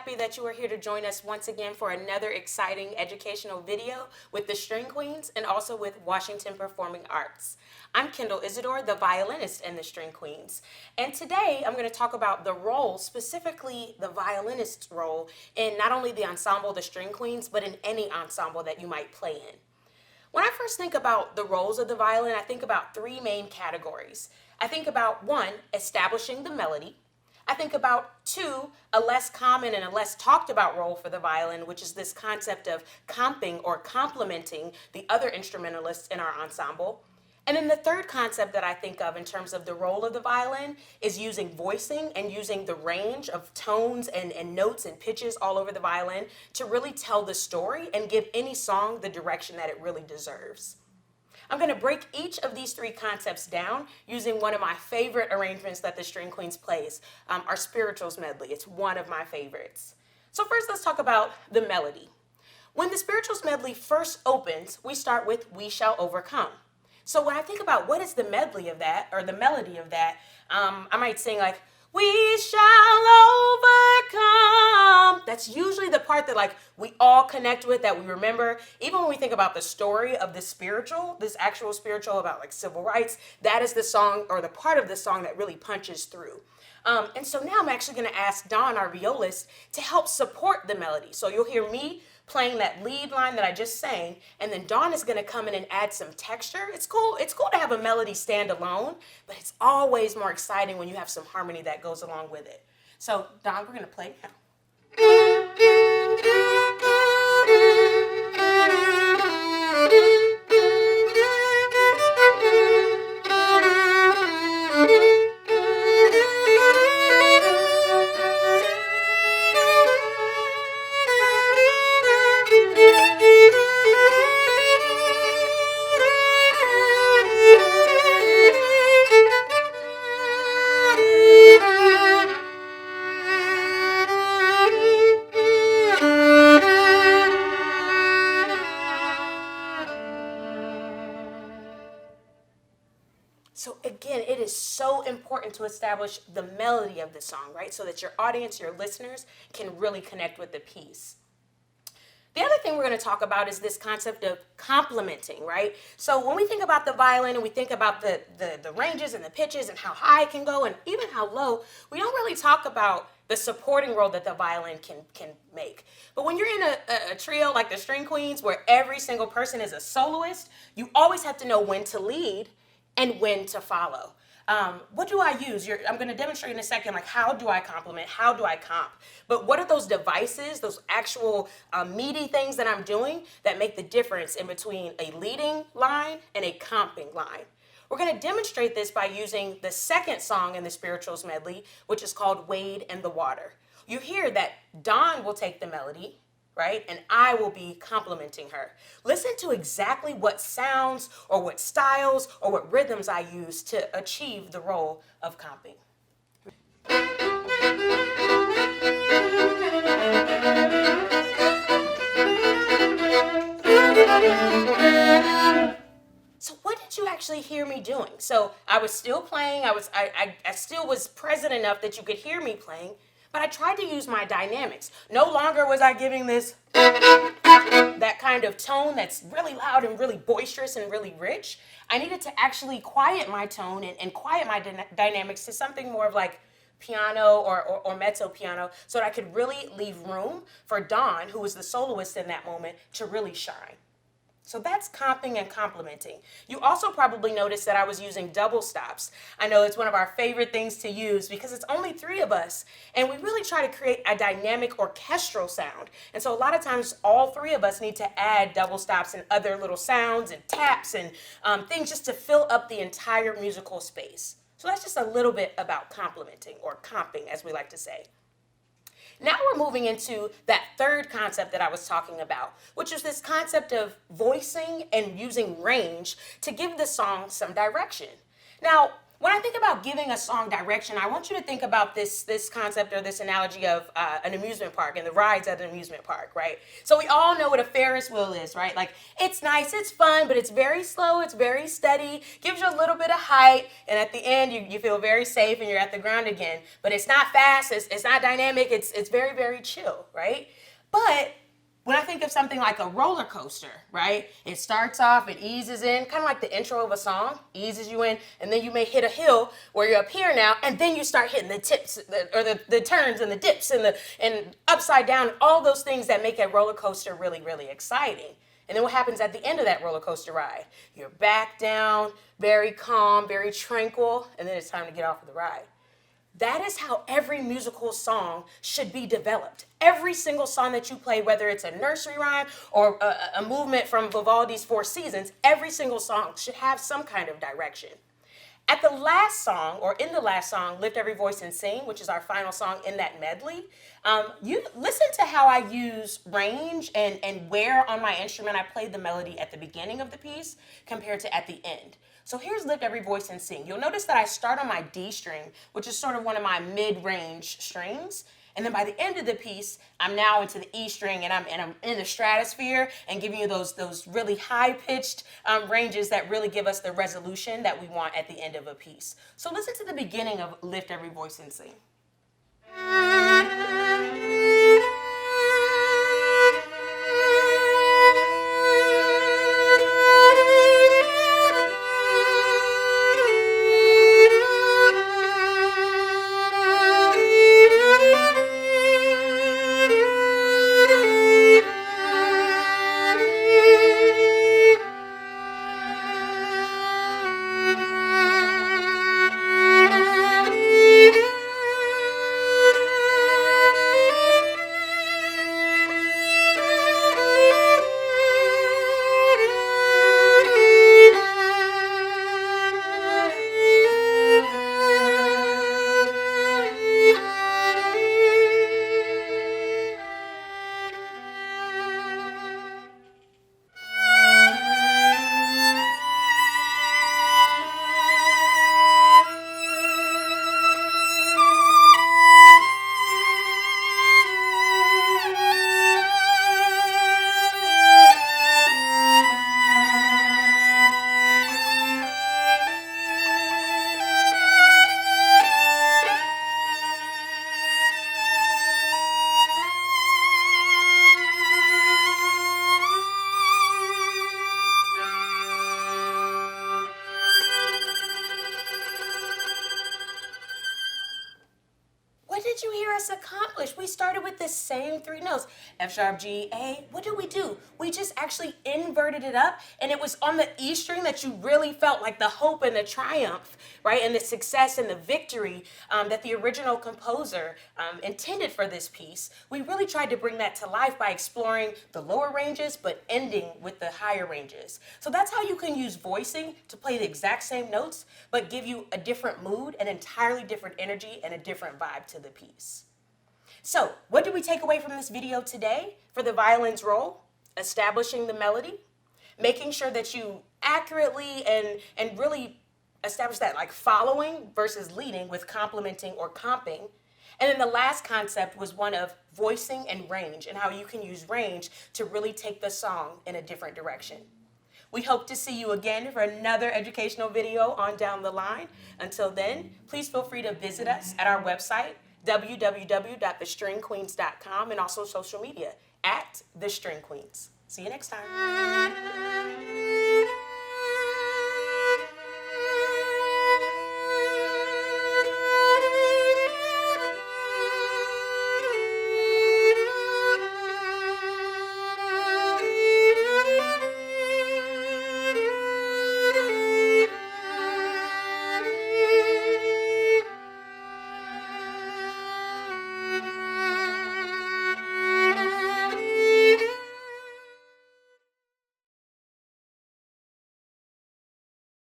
happy that you are here to join us once again for another exciting educational video with the String Queens and also with Washington Performing Arts. I'm Kendall Isadore, the violinist in the String Queens, and today I'm going to talk about the role, specifically the violinist's role, in not only the ensemble, the String Queens, but in any ensemble that you might play in. When I first think about the roles of the violin, I think about three main categories. I think about one, establishing the melody. I think about two, a less common and a less talked about role for the violin, which is this concept of comping or complementing the other instrumentalists in our ensemble. And then the third concept that I think of in terms of the role of the violin is using voicing and using the range of tones and notes and pitches all over the violin to really tell the story and give any song the direction that it really deserves. I'm going to break each of these three concepts down using one of my favorite arrangements that the String Queens plays, our Spirituals Medley. It's one of my favorites. So first, let's talk about the melody. When the Spirituals Medley first opens, we start with "We Shall Overcome." So when I think about what is the medley of that, or the melody of that, I might sing like, "We shall overcome." That's usually the part that we all connect with, that we remember. Even when we think about the story of this actual spiritual about civil rights, that is the song or the part of the song that really punches through. And so now I'm actually going to ask Dawn, our violist, to help support the melody. So you'll hear me playing that lead line that I just sang, and then Dawn is going to come in and add some texture. It's cool to have a melody stand alone, but it's always more exciting when you have some harmony that goes along with it. So Dawn, we're going to play now. So again, it is so important to establish the melody of the song, right? So that your audience, your listeners, can really connect with the piece. The other thing we're going to talk about is this concept of complementing, right? So when we think about the violin and we think about the ranges and the pitches and how high it can go and even how low, we don't really talk about the supporting role that the violin can make. But when you're in a trio like the String Queens, where every single person is a soloist, you always have to know when to lead and when to follow. What do I use? I'm going to demonstrate in a second, how do I complement? How do I comp? But what are those devices, those actual meaty things that I'm doing that make the difference in between a leading line and a comping line? We're going to demonstrate this by using the second song in the Spirituals Medley, which is called "Wade in the Water." You hear that Dawn will take the melody, right? And I will be complimenting her. Listen to exactly what sounds or what styles or what rhythms I use to achieve the role of comping. So what did you actually hear me doing? So I was still playing. I still was present enough that you could hear me playing. But I tried to use my dynamics. No longer was I giving this, that kind of tone that's really loud and really boisterous and really rich. I needed to actually quiet my tone and quiet my dynamics to something more of like piano or mezzo piano, so that I could really leave room for Dawn, who was the soloist in that moment, to really shine. So that's comping and complementing. You also probably noticed that I was using double stops. I know it's one of our favorite things to use because it's only three of us, and we really try to create a dynamic orchestral sound. And so a lot of times all three of us need to add double stops and other little sounds and taps and things just to fill up the entire musical space. So that's just a little bit about complementing, or comping as we like to say. Now we're moving into that third concept that I was talking about, which is this concept of voicing and using range to give the song some direction. Now, When I think about giving a song direction, I want you to think about this concept or this analogy of an amusement park and the rides at an amusement park, right? So we all know what a Ferris wheel is, right? Like, it's nice, it's fun, but it's very slow, it's very steady, gives you a little bit of height, and at the end you feel very safe and you're at the ground again. But it's not fast, it's not dynamic, it's very, very chill, right? But when I think of something like a roller coaster, right? It starts off, it eases in, kind of like the intro of a song, eases you in, and then you may hit a hill where you're up here now, and then you start hitting the tips, or the turns and the dips and upside down, all those things that make a roller coaster really, really exciting. And then what happens at the end of that roller coaster ride? You're back down, very calm, very tranquil, and then it's time to get off of the ride. That is how every musical song should be developed. Every single song that you play, whether it's a nursery rhyme or a movement from Vivaldi's Four Seasons, every single song should have some kind of direction. At the last song, or in the last song, Lift Every Voice and Sing, which is our final song in that medley, you listen to how I use range and where on my instrument I played the melody at the beginning of the piece compared to at the end. So here's Lift Every Voice and Sing. You'll notice that I start on my D string, which is sort of one of my mid-range strings. And then by the end of the piece, I'm now into the E string and I'm in the stratosphere and giving you those really high-pitched ranges that really give us the resolution that we want at the end of a piece. So listen to the beginning of Lift Every Voice and Sing. What did you hear us accomplish? We started with the same three notes, F sharp, G, A. What did we do? We just actually inverted it up, and it was on the E string that you really felt like the hope and the triumph, right? And the success and the victory that the original composer intended for this piece. We really tried to bring that to life by exploring the lower ranges, but ending with the higher ranges. So that's how you can use voicing to play the exact same notes, but give you a different mood, an entirely different energy, and a different vibe to the piece. So, what did we take away from this video today? For the violin's role, establishing the melody, making sure that you accurately and really establish that, like following versus leading with complementing or comping. And then the last concept was one of voicing and range, and how you can use range to really take the song in a different direction. We hope to see you again for another educational video on down the line. Until then, please feel free to visit us at our website, www.thestringqueens.com, and also social media @thestringqueens. See you next time.